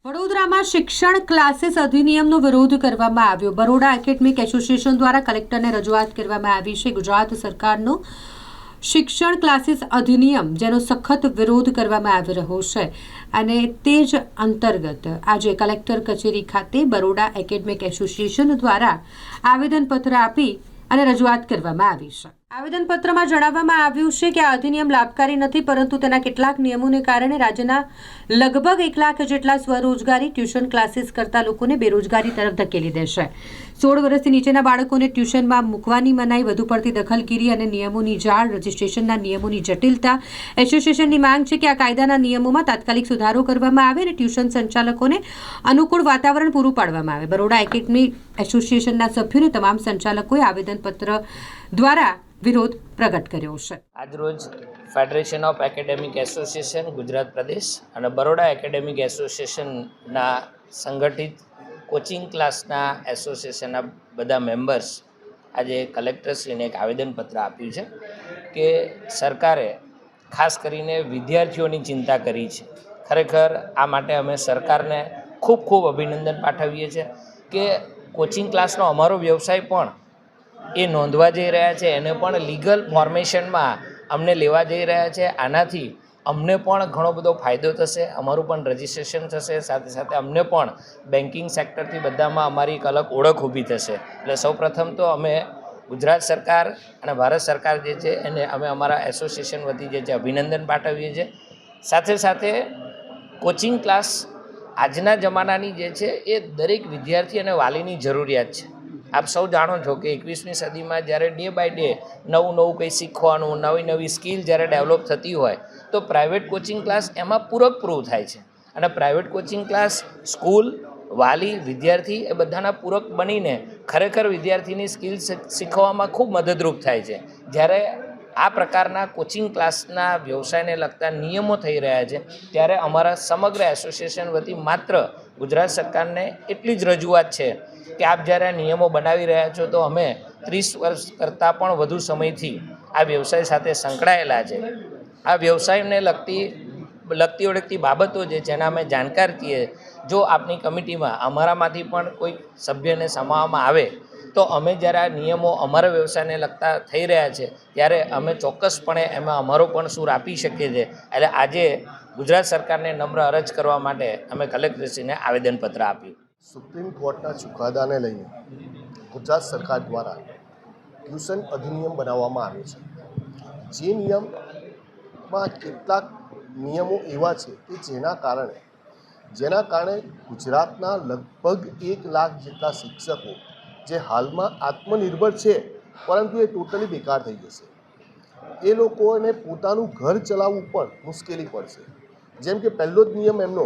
વડોદરામાં શિક્ષણ ક્લાસીસ અધિનિયમનો વિરોધ કરવામાં આવ્યો। બરોડા એકેડેમિક એસોસિએશન દ્વારા કલેક્ટરને રજૂઆત કરવામાં આવી છે। ગુજરાત સરકારનો શિક્ષણ ક્લાસીસ અધિનિયમ જેનો સખત વિરોધ કરવામાં આવી રહ્યો છે અને તે જ અંતર્ગત આજે કલેક્ટર કચેરી ખાતે બરોડા એકેડેમિક એસોસિએશન દ્વારા આવેદનપત્ર આપી અને રજૂઆત કરવામાં આવી છે। આવેદનપત્રમાં જણાવવામાં આવ્યું છે કે આ અધિનિયમ લાભકારી નથી, પરંતુ તેના કેટલાક નિયમોને કારણે રાજ્યના લગભગ 1 લાખ જેટલા સ્વરોજગારી ટ્યુશન ક્લાસીસ કરતા લોકોને બેરોજગારી તરફ ધકેલી દેશે। 16 વર્ષથી નીચેના બાળકોને ટ્યુશનમાં મૂકવાની મનાઈ, વધુ પડતી દખલગીરી અને નિયમોની જાળ, રજિસ્ટ્રેશનના નિયમોની જટિલતા। એસોસિએશનની માંગ છે કે આ કાયદાના નિયમોમાં તાત્કાલિક સુધારો કરવામાં આવે અને ટ્યુશન સંચાલકોને અનુકૂળ વાતાવરણ પૂરું પાડવામાં આવે। બરોડા એકેડેમિક એસોસિએશનના સભ્યોને તમામ સંચાલકોએ આવેદનપત્ર દ્વારા વિરોધ પ્રગટ કર્યો છે। આજરોજ federation of academic association Gujarat પ્રદેશ અને બરોડા એકેડેમિક એસોસિએશનના સંગઠિત કોચિંગ ક્લાસના એસોસિએશનના બધા મેમ્બર્સ આજે કલેક્ટરશ્રીને એક આવેદનપત્ર આપ્યું છે કે સરકારે ખાસ કરીને વિદ્યાર્થીઓની ચિંતા કરી છે। ખરેખર આ માટે અમે સરકારને ખૂબ ખૂબ અભિનંદન પાઠવીએ છીએ કે કોચિંગ ક્લાસનો અમારો વ્યવસાય પણ એ નોંધવા જઈ રહ્યા છે, એને પણ લીગલ ફોર્મેશનમાં અમને લેવા જઈ રહ્યા છે। આનાથી અમને પણ ઘણો બધો ફાયદો થશે, અમારું પણ રજિસ્ટ્રેશન થશે, સાથે સાથે અમને પણ બેન્કિંગ સેક્ટરથી બધામાં અમારી એક અલગ ઓળખ ઊભી થશે। એટલે સૌપ્રથમ તો અમે ગુજરાત સરકાર અને ભારત સરકાર જે છે એને અમે અમારા એસોસિએશન વતી જે છે અભિનંદન પાઠવીએ છીએ। સાથે સાથે કોચિંગ ક્લાસ આજના જમાનાની જે છે એ દરેક વિદ્યાર્થી અને વાલીની જરૂરિયાત છે। આપ સૌ જાણો છો કે 21મી સદીમાં જ્યારે ડે બાય ડે નવું કંઈ શીખવાનું, નવી સ્કિલ જ્યારે ડેવલપ થતી હોય તો પ્રાઇવેટ કોચિંગ ક્લાસ એમાં પૂરક થાય છે અને પ્રાઇવેટ કોચિંગ ક્લાસ સ્કૂલ, વાલી, વિદ્યાર્થી એ બધાના પૂરક બનીને ખરેખર વિદ્યાર્થીની સ્કિલ શીખવામાં ખૂબ મદદરૂપ થાય છે। જ્યારે આ પ્રકારના કોચિંગ ક્લાસના વ્યવસાયને લગતા નિયમો થઈ રહ્યા છે ત્યારે અમારા સમગ્ર એસોસિએશન વતી માત્ર ગુજરાત સરકારને એટલી જ રજૂઆત છે કે આપ જ્યારે આ નિયમો બનાવી રહ્યા છો તો અમે 30 વર્ષ કરતાં પણ વધુ સમયથી આ વ્યવસાય સાથે સંકળાયેલા છે। આ વ્યવસાયને લગતી ઓળખતી બાબતો જે છે એના અમે જાણકાર છીએ। જો આપની કમિટીમાં અમારામાંથી પણ કોઈ સભ્યને સમાવવામાં આવે તો અમે જ્યારે આ નિયમો અમારા વ્યવસાયને લગતા થઈ રહ્યા છે ત્યારે અમે ચોક્કસપણે એમાં અમારો પણ સૂર આપી શકીએ છીએ। એટલે આજે ગુજરાત સરકારને નમ્ર અરજ કરવા માટે અમે કલેક્ટરશ્રીને આવેદનપત્ર આપ્યું। સુપ્રીમ કોર્ટના ચુકાદાને લઈને ગુજરાત સરકાર દ્વારા ટ્યુશન અધિનિયમ બનાવવામાં આવ્યો છે। જે નિયમમાં કેટલાક નિયમો એવા છે કે જેના કારણે ગુજરાતના લગભગ 1 લાખ જેટલા શિક્ષકો જે હાલમાં આત્મનિર્ભર છે પરંતુ એ ટોટલી બેકાર થઈ જશે। એ લોકોને પોતાનું ઘર ચલાવવું પણ મુશ્કેલી પડશે। જેમ કે પહેલો જ નિયમ એમનો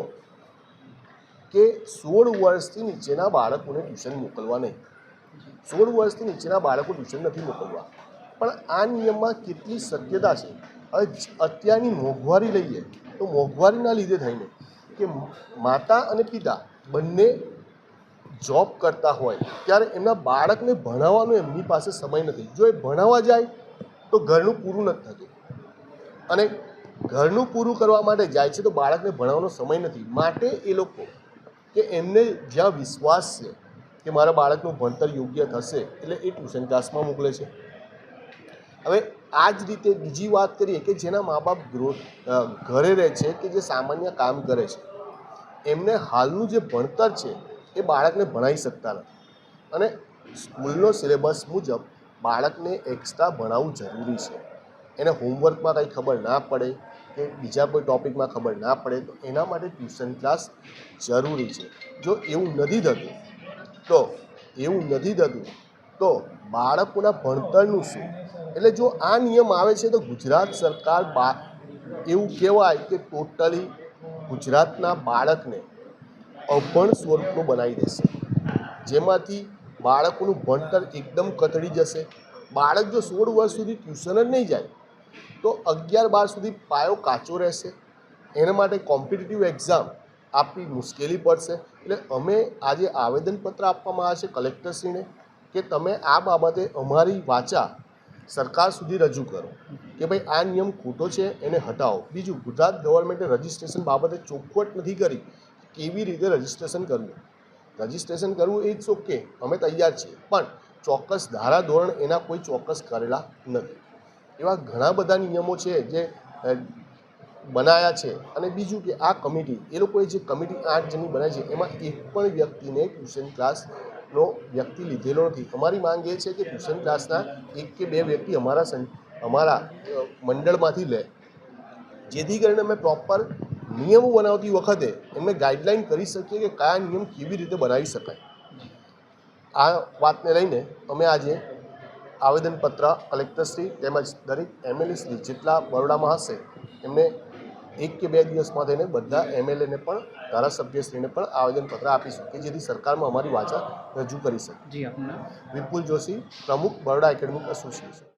કે 16 વર્ષથી નીચેના બાળકોને ટ્યુશન મોકલવા નહીં। 16 વર્ષથી નીચેના બાળકો ટ્યુશન નથી મોકલવા, પણ આ નિયમમાં કેટલી શક્યતા છે। હવે અત્યારની મોંઘવારી લઈએ તો મોંઘવારીના લીધે થઈને કે માતા અને પિતા બંને જોબ કરતા હોય ત્યારે એમના બાળકને ભણાવવાનો એમની પાસે સમય નથી। જો એ ભણાવવા જાય તો ઘરનું પૂરું નથી થતું અને ઘરનું પૂરું કરવા માટે જાય છે તો બાળકને ભણાવવાનો સમય નથી। માટે એ લોકો કે એમને જ્યાં વિશ્વાસ છે કે મારા બાળકનું ભણતર યોગ્ય થશે એટલે એ ટ્યુશન ક્લાસમાં મોકલે છે। હવે આ જ રીતે બીજી વાત કરીએ કે જેના મા બાપ ઘરે રહે છે કે જે સામાન્ય કામ કરે છે, એમને હાલનું જે ભણતર છે એ બાળકને ભણાવી શકતા નથી અને સ્કૂલનો સિલેબસ મુજબ બાળકને એક્સ્ટ્રા ભણાવવું જરૂરી છે। એને હોમવર્કમાં કંઈ ખબર ના પડે કે બીજા કોઈ ટૉપિકમાં ખબર ના પડે તો એના માટે ટ્યુશન ક્લાસ જરૂરી છે। જો એવું નથી થતું તો બાળકોના ભણતરનું શું? એટલે જો આ નિયમ આવે છે તો ગુજરાત સરકાર એવું કહેવાય કે ટોટલી ગુજરાતના બાળકને અભણ સ્વરૂપનું બનાવી દેશે, જેમાંથી બાળકોનું ભણતર એકદમ કથળી જશે। બાળક જો 16 વર્ષ સુધી ટ્યુશન જ નહીં જાય તો 11-12 સુધી પાયો કાચો રહેશે। એના માટે કોમ્પિટિટિવ એક્ઝામ આપવી મુશ્કેલી પડશે। એટલે અમે આજે આવેદનપત્ર આપવામાં આવે છે કલેક્ટરશ્રીને કે તમે આ બાબતે અમારી વાચા સરકાર સુધી રજૂ કરો કે ભાઈ આ નિયમ ખોટો છે, એને હટાવો। બીજું, ગુજરાત ગવર્મેન્ટે રજિસ્ટ્રેશન બાબતે ચોખવટ નથી કરી કેવી રીતે રજિસ્ટ્રેશન કરવું ઇટ્સ ઓકે, અમે તૈયાર છીએ, પણ ચોક્કસ ધારા ધોરણ એના કોઈ ચોક્કસ કરેલા નથી. એવા ઘણા બધા નિયમો છે જે બનાવ્યા છે. અને બીજું કે આ કમિટી, એ લોકોએ જે કમિટી 8 જણની બનાવી છે એમાં એક પણ વ્યક્તિને ટ્યુશન ક્લાસનો વ્યક્તિ લીધેલો નથી. અમારી માંગ એ છે કે ટ્યુશન ક્લાસના 1 કે 2 વ્યક્તિ અમારા મંડળમાંથી લે, જેથી કરીને અમે પ્રોપર નિયમો બનાવતી વખતે એમને ગાઈડલાઈન કરી શકીએ કે કયા નિયમ કેવી રીતે બનાવી શકાય. આ વાતને લઈને અમે આજે આવેદનપત્ર કલેક્ટરશ્રી તેમજ દરેક MLA શ્રી જેટલા બરોડામાં હશે એમને 1 કે 2 દિવસમાં થઈને બધા MLAને પણ ધારાસભ્યશ્રીને પણ આવેદનપત્ર આપીશું કે જેથી સરકારમાં અમારી વાચા રજૂ કરી શકે. વિપુલ જોશી, પ્રમુખ બરોડા એકેડેમિક એસોસિએશન.